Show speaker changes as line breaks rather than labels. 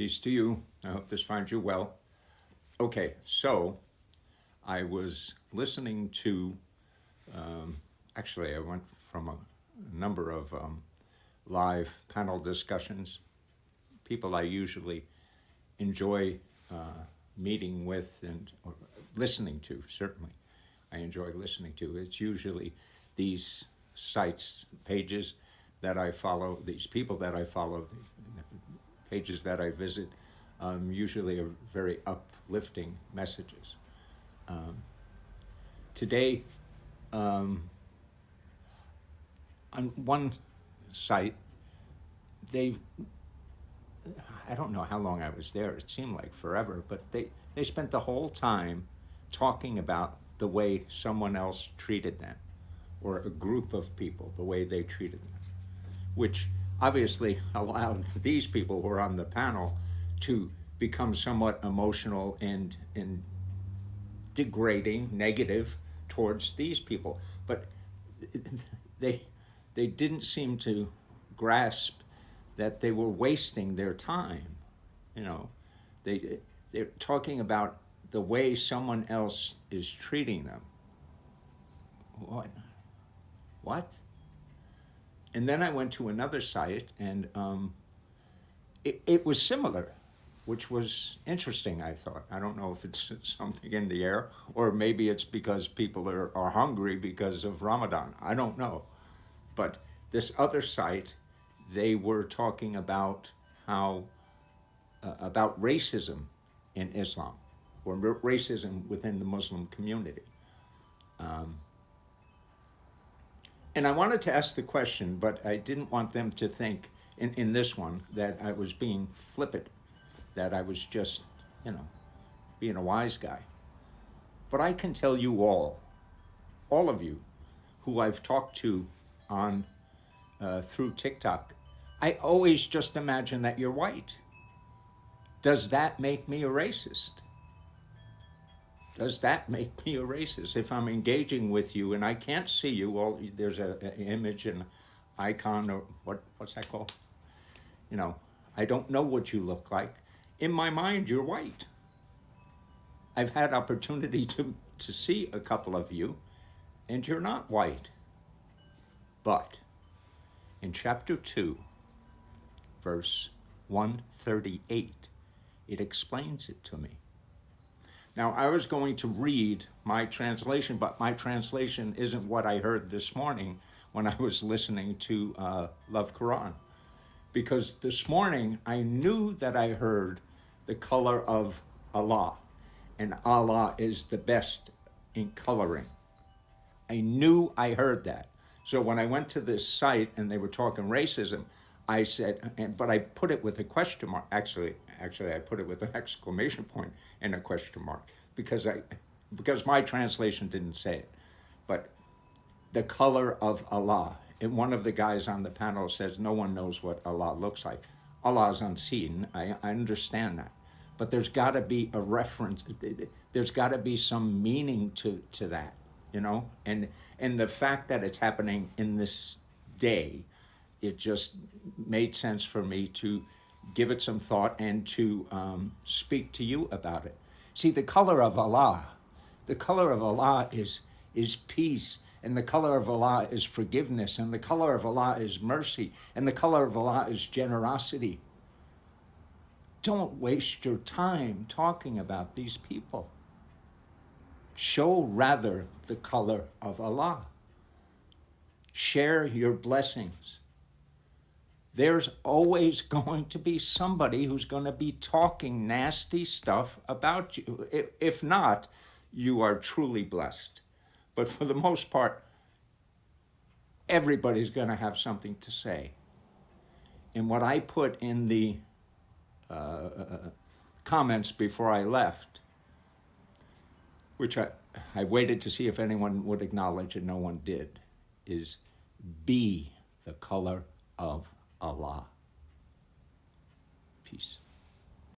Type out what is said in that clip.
Peace to you. I hope this finds you well. Okay, so I was listening to, actually, I went from a number of live panel discussions, people I usually enjoy meeting with and or listening to, certainly. I enjoy listening to. It's usually these sites, pages that I follow, these people that I follow, pages that I visit, usually are very uplifting messages. Today, on one site, they, I don't know how long I was there, it seemed like forever, but they spent the whole time talking about the way someone else treated them, or a group of people, the way they treated them, which obviously allowed these people who were on the panel to become somewhat emotional and degrading, negative towards these people. But they, they didn't seem to grasp that they were wasting their time. You know, they're talking about the way someone else is treating them. What? What? And then I went to another site, and it was similar, which was interesting, I thought. I don't know if it's something in the air, or maybe it's because people are hungry because of Ramadan. I don't know. But this other site, they were talking about how, about racism in Islam, or racism within the Muslim community. And I wanted to ask the question, but I didn't want them to think in this one that I was being flippant, that I was just, you know, being a wise guy. But I can tell you all of you who I've talked to on through TikTok, I always just imagine that you're white. Does that make me a racist? Does that make me a racist? If I'm engaging with you and I can't see you, there's an image and icon, or what's that called? You know, I don't know what you look like. In my mind, you're white. I've had opportunity to see a couple of you, and you're not white. But in chapter 2, verse 138, it explains it to me. Now, I was going to read my translation, but my translation isn't what I heard this morning when I was listening to Love Quran. Because this morning, I knew that I heard the color of Allah, and Allah is the best in coloring. I knew I heard that. So when I went to this site and they were talking racism, I said, but I put it with a question mark. Actually, I put it with an exclamation point and a question mark because my translation didn't say it. But the color of Allah. And one of the guys on the panel says, no one knows what Allah looks like. Allah is unseen. I understand that. But there's got to be a reference. There's got to be some meaning to that, you know? And the fact that it's happening in this day, it just made sense for me to give it some thought and to speak to you about it. See, the color of Allah is peace, and the color of Allah is forgiveness, and the color of Allah is mercy, and the color of Allah is generosity. Don't waste your time talking about these people. Show rather the color of Allah. Share your blessings. There's always going to be somebody who's going to be talking nasty stuff about you. If not, you are truly blessed. But for the most part, everybody's going to have something to say. And what I put in the comments before I left, which I waited to see if anyone would acknowledge and no one did, is be the color of Allah. Peace.